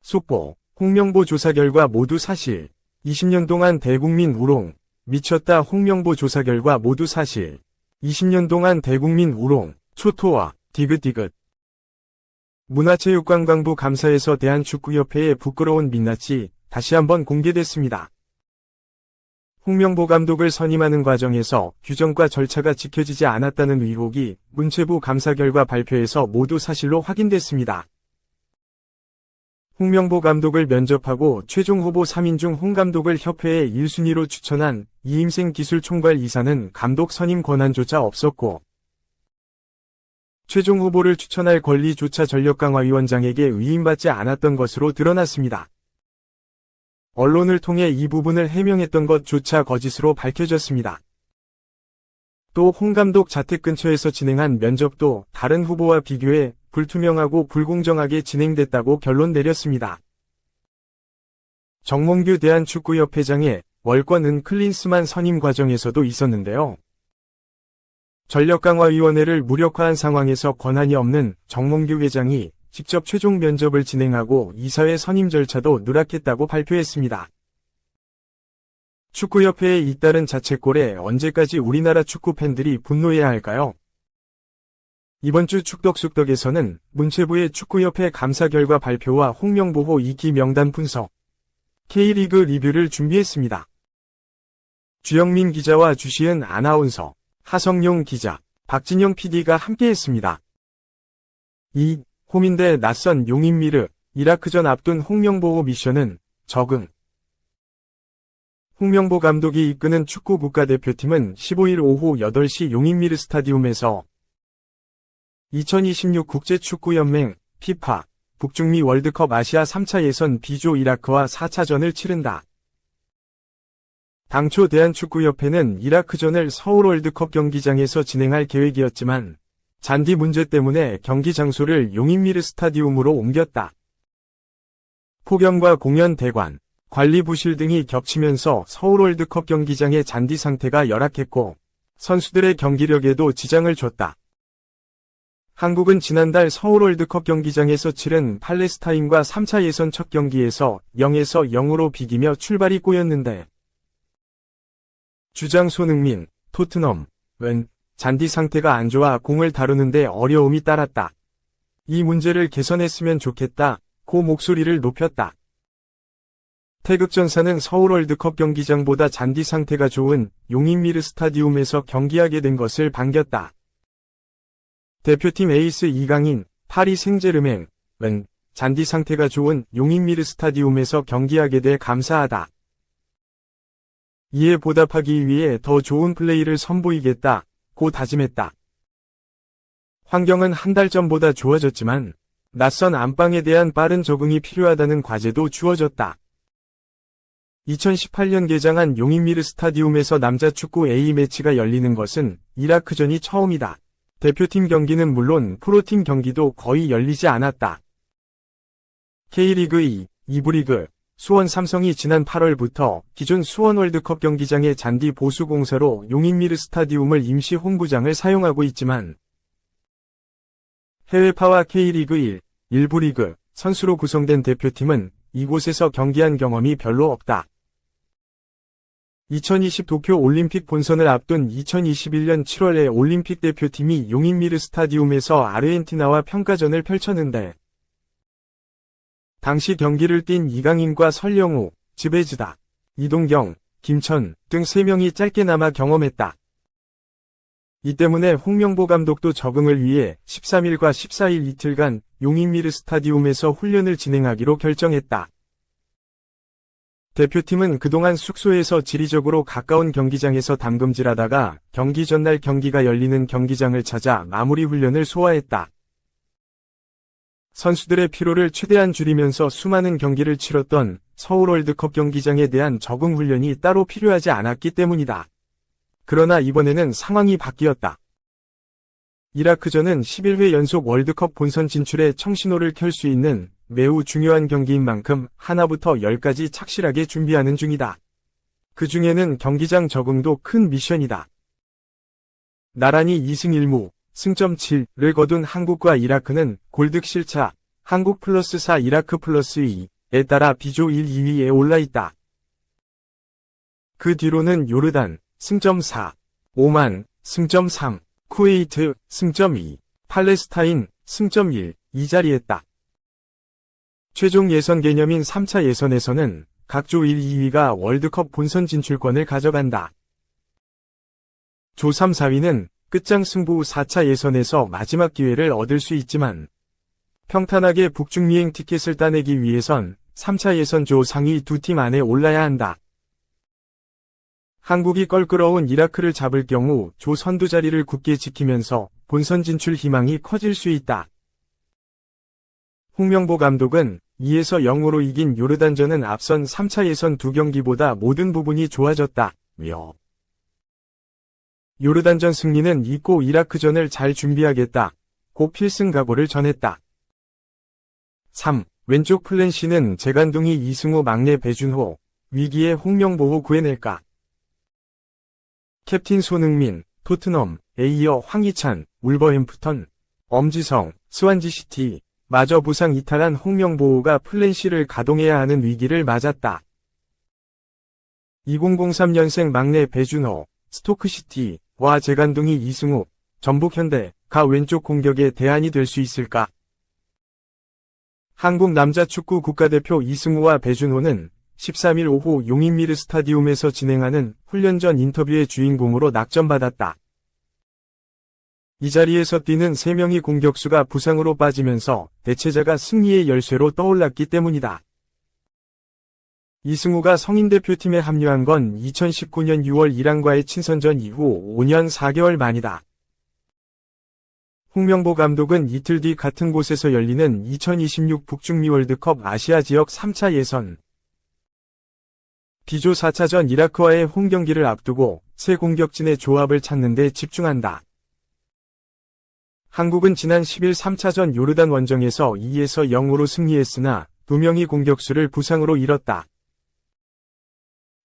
속보, 홍명보 조사 결과 모두 사실. 20년 동안 대국민 우롱. 미쳤다. 홍명보 조사 결과 모두 사실. 20년 동안 대국민 우롱. 초토화. 디귿디귿. 문화체육관광부 감사에서 대한축구협회의 부끄러운 민낯이 다시 한번 공개됐습니다. 홍명보 감독을 선임하는 과정에서 규정과 절차가 지켜지지 않았다는 의혹이 문체부 감사 결과 발표에서 모두 사실로 확인됐습니다. 홍명보 감독을 면접하고 최종 후보 3인 중 홍 감독을 협회에 1순위로 추천한 이임생 기술총괄 이사는 감독 선임 권한조차 없었고 최종 후보를 추천할 권리조차 전력강화위원장에게 위임받지 않았던 것으로 드러났습니다. 언론을 통해 이 부분을 해명했던 것조차 거짓으로 밝혀졌습니다. 또 홍 감독 자택 근처에서 진행한 면접도 다른 후보와 비교해 불투명하고 불공정하게 진행됐다고 결론 내렸습니다. 정몽규 대한축구협회장의 월권 클린스만 선임 과정에서도 있었는데요. 전력강화위원회를 무력화한 상황에서 권한이 없는 정몽규 회장이 직접 최종 면접을 진행하고 이사회 선임 절차도 누락했다고 발표했습니다. 축구협회의 잇따른 자책골에 언제까지 우리나라 축구 팬들이 분노해야 할까요? 이번 주 축덕숙덕에서는 문체부의 축구협회 감사 결과 발표와 홍명보호 2기 명단 분석, K리그 리뷰를 준비했습니다. 주영민 기자와 주시은 아나운서, 하성룡 기자, 박진영 PD가 함께했습니다. 2. 호민대 낯선 용인미르, 이라크전 앞둔 홍명보호 미션은 적응. 홍명보 감독이 이끄는 축구 국가대표팀은 15일 오후 8시 용인미르 스타디움에서 2026 국제축구연맹 피파 북중미 월드컵 아시아 3차 예선 B조 이라크와 4차전을 치른다. 당초 대한축구협회는 이라크전을 서울 월드컵 경기장에서 진행할 계획이었지만 잔디 문제 때문에 경기 장소를 용인미르 스타디움으로 옮겼다. 폭염과 공연 대관, 관리 부실 등이 겹치면서 서울 월드컵 경기장의 잔디 상태가 열악했고 선수들의 경기력에도 지장을 줬다. 한국은 지난달 서울 월드컵 경기장에서 치른 팔레스타인과 3차 예선 첫 경기에서 0에서 0으로 비기며 출발이 꼬였는데 주장 손흥민, 토트넘은 잔디 상태가 안 좋아 공을 다루는데 어려움이 따랐다. 이 문제를 개선했으면 좋겠다고 목소리를 높였다. 태극전사는 서울 월드컵 경기장보다 잔디 상태가 좋은 용인미르 스타디움에서 경기하게 된 것을 반겼다. 대표팀 에이스 이강인, 파리 생제르맹은 잔디 상태가 좋은 용인미르 스타디움에서 경기하게 돼 감사하다. 이에 보답하기 위해 더 좋은 플레이를 선보이겠다고 다짐했다. 환경은 한 달 전보다 좋아졌지만 낯선 안방에 대한 빠른 적응이 필요하다는 과제도 주어졌다. 2018년 개장한 용인미르 스타디움에서 남자 축구 A매치가 열리는 것은 이라크전이 처음이다. 대표팀 경기는 물론 프로팀 경기도 거의 열리지 않았다. K리그 2, 2부 리그, 수원 삼성이 지난 8월부터 기존 수원 월드컵 경기장의 잔디 보수 공사로 용인미르 스타디움을 임시 홈구장을 사용하고 있지만 해외파와 K리그 1, 1부 리그, 선수로 구성된 대표팀은 이곳에서 경기한 경험이 별로 없다. 2020 도쿄 올림픽 본선을 앞둔 2021년 7월에 올림픽 대표팀이 용인미르 스타디움에서 아르헨티나와 평가전을 펼쳤는데 당시 경기를 뛴 이강인과 설영우, 지베즈다, 이동경, 김천 등 3명이 짧게나마 경험했다. 이 때문에 홍명보 감독도 적응을 위해 13일과 14일 이틀간 용인미르 스타디움에서 훈련을 진행하기로 결정했다. 대표팀은 그동안 숙소에서 지리적으로 가까운 경기장에서 담금질하다가 경기 전날 경기가 열리는 경기장을 찾아 마무리 훈련을 소화했다. 선수들의 피로를 최대한 줄이면서 수많은 경기를 치렀던 서울 월드컵 경기장에 대한 적응 훈련이 따로 필요하지 않았기 때문이다. 그러나 이번에는 상황이 바뀌었다. 이라크전은 11회 연속 월드컵 본선 진출에 청신호를 켤 수 있는 매우 중요한 경기인 만큼 하나부터 10까지 착실하게 준비하는 중이다. 그 중에는 경기장 적응도 큰 미션이다. 나란히 2승 1무, 승점 7를 거둔 한국과 이라크는 골득실차, 한국 플러스 4 이라크 플러스 2, 따라 B조 1, 2위에 올라있다. 그 뒤로는 요르단, 승점 4, 오만, 승점 3, 쿠웨이트, 승점 2, 팔레스타인, 승점 1, 이 자리했다. 최종 예선 개념인 3차 예선에서는 각조 1, 2위가 월드컵 본선 진출권을 가져간다. 조 3, 4위는 끝장 승부 4차 예선에서 마지막 기회를 얻을 수 있지만 평탄하게 북중미행 티켓을 따내기 위해선 3차 예선 조 상위 두 팀 안에 올라야 한다. 한국이 껄끄러운 이라크를 잡을 경우 조 선두 자리를 굳게 지키면서 본선 진출 희망이 커질 수 있다. 홍명보 감독은 2에서 0으로 이긴 요르단전은 앞선 3차 예선 두 경기보다 모든 부분이 좋아졌다며 요르단전 승리는 잊고 이라크전을 잘 준비하겠다. 고 필승 각오를 전했다. 3. 왼쪽 플랜 C는 재간둥이 이승우 막내 배준호, 위기에 홍명보호 구해낼까? 캡틴 손흥민, 토트넘, 이어 황희찬, 울버햄프턴, 엄지성, 스완지시티, 마저 부상 이탈한 홍명보호가 플랜 C를 가동해야 하는 위기를 맞았다. 2003년생 막내 배준호, 스토크시티와 재간둥이 이승우, 전북현대가 왼쪽 공격의 대안이 될 수 있을까? 한국 남자축구 국가대표 이승우와 배준호는 13일 오후 용인미르 스타디움에서 진행하는 훈련 전 인터뷰의 주인공으로 낙점받았다. 이 자리에서 뛰는 3명의 공격수가 부상으로 빠지면서 대체자가 승리의 열쇠로 떠올랐기 때문이다. 이승우가 성인대표팀에 합류한 건 2019년 6월 이란과의 친선전 이후 5년 4개월 만이다. 홍명보 감독은 이틀 뒤 같은 곳에서 열리는 2026 북중미 월드컵 아시아 지역 3차 예선 B조 4차전 이라크와의 홈경기를 앞두고 새 공격진의 조합을 찾는 데 집중한다. 한국은 지난 10일 3차전 요르단 원정에서 2에서 0으로 승리했으나 2명의 공격수를 부상으로 잃었다.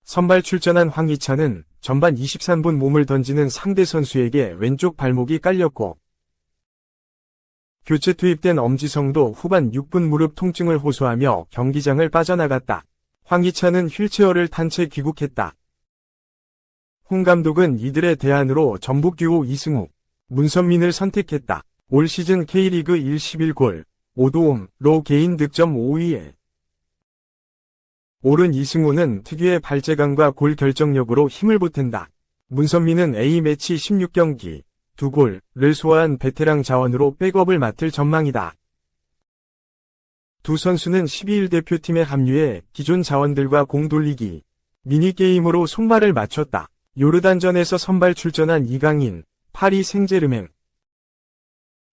선발 출전한 황희찬은 전반 23분 몸을 던지는 상대 선수에게 왼쪽 발목이 깔렸고 교체 투입된 엄지성도 후반 6분 무릎 통증을 호소하며 경기장을 빠져나갔다. 황희찬은 휠체어를 탄 채 귀국했다. 홍 감독은 이들의 대안으로 전북 듀오 이승우, 문선민을 선택했다. 올 시즌 K리그 1 11골, 5도움로 개인 득점 5위에 오른 이승우는 특유의 발재간과 골 결정력으로 힘을 보탠다. 문선민은 A매치 16경기, 2골을 소화한 베테랑 자원으로 백업을 맡을 전망이다. 두 선수는 12일 대표팀에 합류해 기존 자원들과 공 돌리기, 미니게임으로 속말을 맞췄다. 요르단전에서 선발 출전한 이강인, 파리 생제르맹,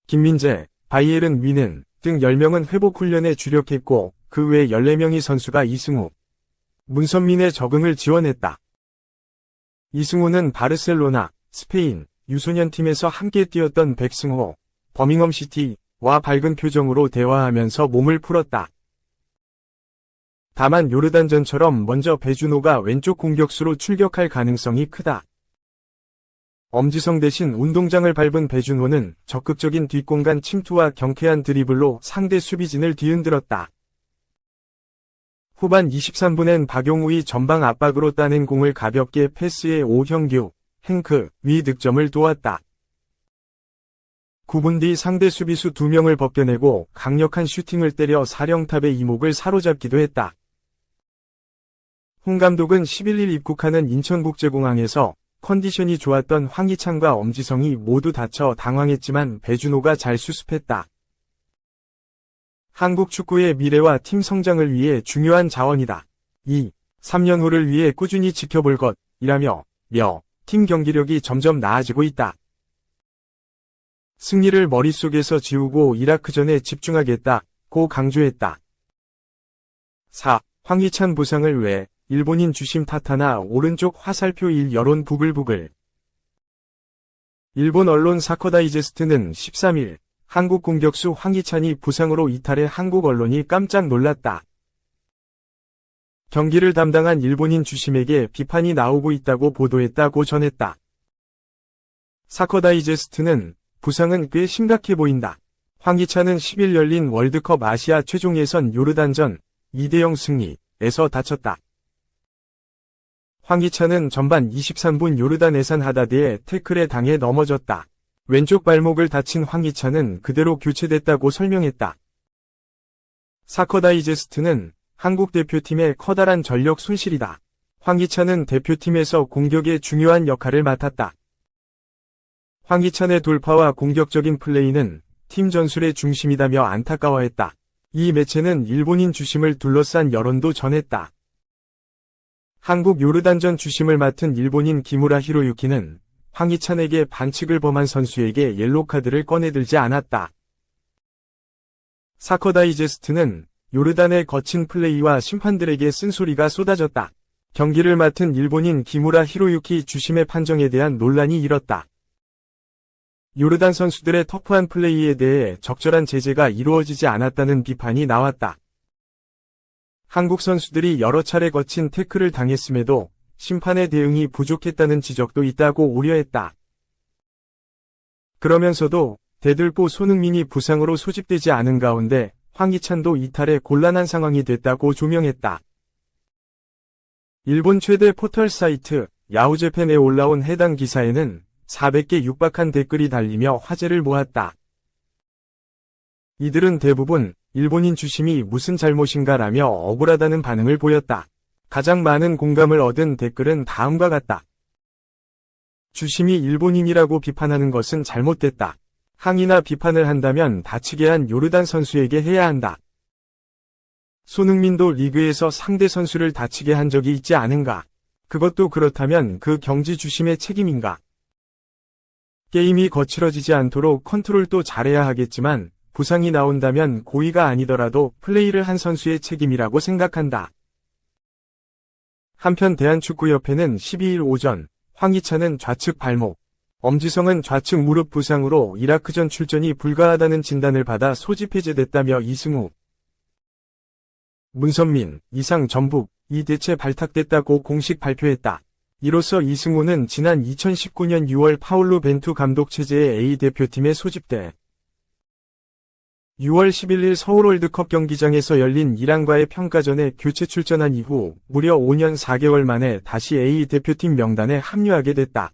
김민재, 바이에른 뮌헨 등 10명은 회복 훈련에 주력했고 그 외 14명의 선수가 이승우, 문선민의 적응을 지원했다. 이승우는 바르셀로나, 스페인, 유소년팀에서 함께 뛰었던 백승호, 버밍엄시티와 밝은 표정으로 대화하면서 몸을 풀었다. 다만 요르단전처럼 먼저 배준호가 왼쪽 공격수로 출격할 가능성이 크다. 엄지성 대신 운동장을 밟은 배준호는 적극적인 뒷공간 침투와 경쾌한 드리블로 상대 수비진을 뒤흔들었다. 후반 23분엔 박용우의 전방 압박으로 따낸 공을 가볍게 패스해 오형규, 행크, 위 득점을 도왔다. 9분 뒤 상대 수비수 2명을 벗겨내고 강력한 슈팅을 때려 사령탑의 이목을 사로잡기도 했다. 홍 감독은 11일 입국하는 인천국제공항에서 컨디션이 좋았던 황희찬과 엄지성이 모두 다쳐 당황했지만 배준호가 잘 수습했다. 한국 축구의 미래와 팀 성장을 위해 중요한 자원이다. 3년 후를 위해 꾸준히 지켜볼 것이라며 팀 경기력이 점점 나아지고 있다. 승리를 머릿속에서 지우고 이라크전에 집중하겠다고 강조했다. 4. 황희찬 부상을 왜 일본인 주심 탓하나 오른쪽 화살표 1 여론 부글부글. 일본 언론 사커다이제스트는 13일 한국 공격수 황희찬이 부상으로 이탈해 한국 언론이 깜짝 놀랐다. 경기를 담당한 일본인 주심에게 비판이 나오고 있다고 보도했다고 전했다. 사커다이제스트는 부상은 꽤 심각해 보인다. 황희찬은 10일 열린 월드컵 아시아 최종 예선 요르단전 2대0 승리에서 다쳤다. 황희찬은 전반 23분 요르단 에산 하다드의 태클에 당해 넘어졌다. 왼쪽 발목을 다친 황희찬은 그대로 교체됐다고 설명했다. 사커 다이제스트는 한국 대표팀의 커다란 전력 손실이다. 황희찬은 대표팀에서 공격에 중요한 역할을 맡았다. 황희찬의 돌파와 공격적인 플레이는 팀 전술의 중심이다며 안타까워했다. 이 매체는 일본인 주심을 둘러싼 여론도 전했다. 한국 요르단전 주심을 맡은 일본인 기무라 히로유키는 황희찬에게 반칙을 범한 선수에게 옐로카드를 꺼내들지 않았다. 사커 다이제스트는 요르단의 거친 플레이와 심판들에게 쓴소리가 쏟아졌다. 경기를 맡은 일본인 기무라 히로유키 주심의 판정에 대한 논란이 일었다. 요르단 선수들의 터프한 플레이에 대해 적절한 제재가 이루어지지 않았다는 비판이 나왔다. 한국 선수들이 여러 차례 거친 태클을 당했음에도 심판의 대응이 부족했다는 지적도 있다고 우려했다. 그러면서도 대들보 손흥민이 부상으로 소집되지 않은 가운데 황희찬도 이탈해 곤란한 상황이 됐다고 조명했다. 일본 최대 포털 사이트 야후재팬에 올라온 해당 기사에는 400개 육박한 댓글이 달리며 화제를 모았다. 이들은 대부분 일본인 주심이 무슨 잘못인가라며 억울하다는 반응을 보였다. 가장 많은 공감을 얻은 댓글은 다음과 같다. 주심이 일본인이라고 비판하는 것은 잘못됐다. 항의나 비판을 한다면 다치게 한 요르단 선수에게 해야 한다. 손흥민도 리그에서 상대 선수를 다치게 한 적이 있지 않은가? 그것도 그렇다면 그 경지 주심의 책임인가? 게임이 거칠어지지 않도록 컨트롤도 잘해야 하겠지만 부상이 나온다면 고의가 아니더라도 플레이를 한 선수의 책임이라고 생각한다. 한편 대한축구협회는 12일 오전 황희찬은 좌측 발목, 엄지성은 좌측 무릎 부상으로 이라크전 출전이 불가하다는 진단을 받아 소집 해제됐다며 이승우, 문선민, 이상 전북이 대체 발탁됐다고 공식 발표했다. 이로써 이승우는 지난 2019년 6월 파울루 벤투 감독 체제의 A대표팀에 소집돼 6월 11일 서울 월드컵 경기장에서 열린 이란과의 평가전에 교체 출전한 이후 무려 5년 4개월 만에 다시 A대표팀 명단에 합류하게 됐다.